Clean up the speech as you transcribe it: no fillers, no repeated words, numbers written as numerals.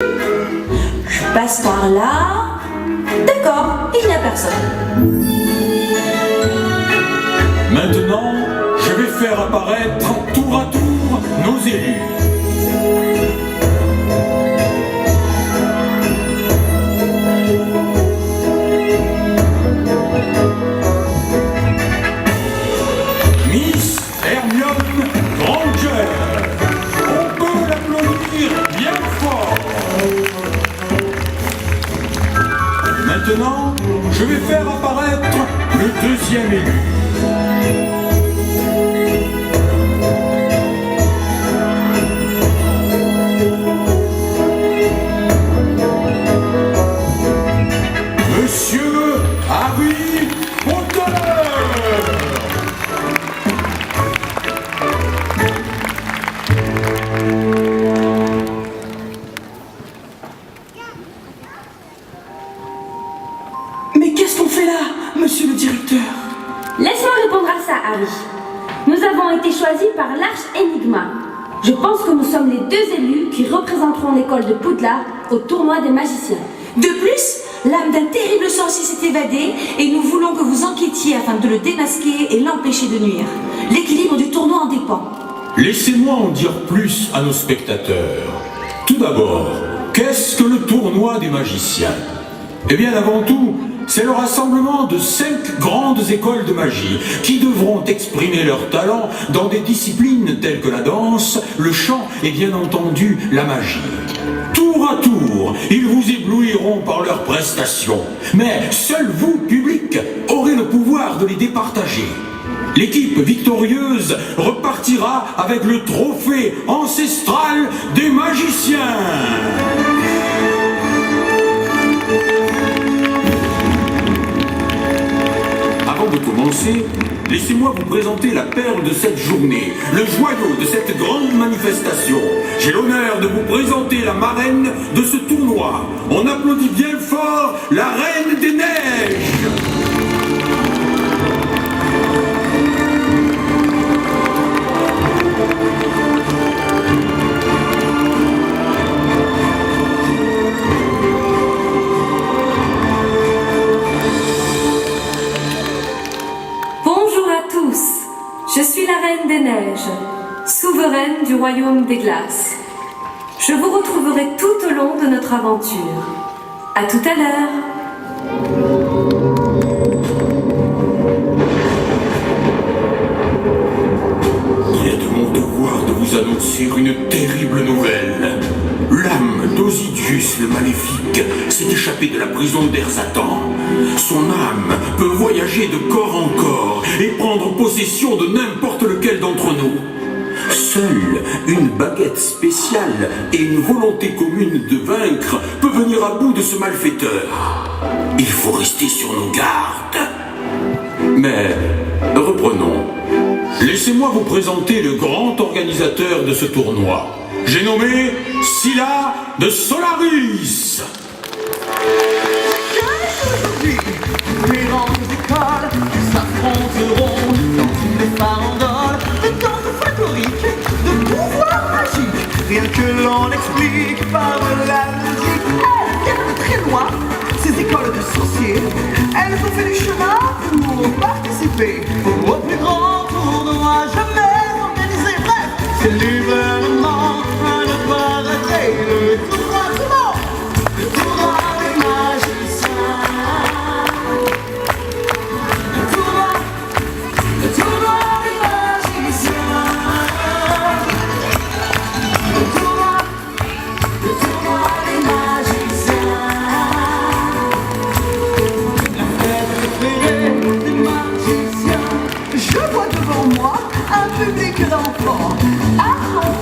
Je passe par là. D'accord, il n'y a personne. Maintenant, je vais faire apparaître tour à tour nos élus. Miss Hermione Granger. On peut l'applaudir bien fort. Maintenant, je vais faire apparaître le deuxième élu. Monsieur Harry Potter. Mais qu'est-ce qu'on fait là, monsieur le directeur? Laisse-moi répondre à ça, Harry. Nous avons été choisis par l'Arche Enigma. Je pense que nous sommes les deux élus qui représenteront l'école de Poudlard au tournoi des magiciens. De plus, l'âme d'un terrible sorcier s'est évadée et nous voulons que vous enquêtiez afin de le démasquer et l'empêcher de nuire. L'équilibre du tournoi en dépend. Laissez-moi en dire plus à nos spectateurs. Tout d'abord, qu'est-ce que le tournoi des magiciens? Eh bien, avant tout, c'est le rassemblement de 5 grandes écoles de magie qui devront exprimer leur talent dans des disciplines telles que la danse, le chant et bien entendu la magie. Tour à tour, ils vous éblouiront par leurs prestations, mais seul vous, public, aurez le pouvoir de les départager. L'équipe victorieuse repartira avec le trophée ancestral des magiciens. Avant de commencer, laissez-moi vous présenter la perle de cette journée, le joyau de cette grande manifestation. J'ai l'honneur de vous présenter la marraine de ce tournoi. On applaudit bien fort la Reine des Neiges. Je suis la Reine des Neiges, souveraine du royaume des glaces. Je vous retrouverai tout au long de notre aventure. À tout à l'heure. Il est de mon devoir de vous annoncer une terrible nouvelle. L'âme d'Osidius le Maléfique s'est échappée de la prison d'Erzatan. Son âme peut voyager de corps en corps et prendre possession de n'importe lequel d'entre nous. Seule une baguette spéciale et une volonté commune de vaincre peut venir à bout de ce malfaiteur. Il faut rester sur nos gardes. Mais reprenons. Laissez-moi vous présenter le grand organisateur de ce tournoi. J'ai nommé Scylla de Solaris. Les grandes écoles s'affronteront dans une farandole de danse folklorique, de pouvoir magique. Rien que l'on explique par de la musique. Elles viennent de très loin, ces écoles de sorciers. Elles ont fait du chemin pour participer au plus grand tournoi jamais organisé. Bref, c'est l'événement à ne pas rater. Le tournoi du monde, le tournoi des magiciens. Je vois devant moi un public d'enfants, affrontés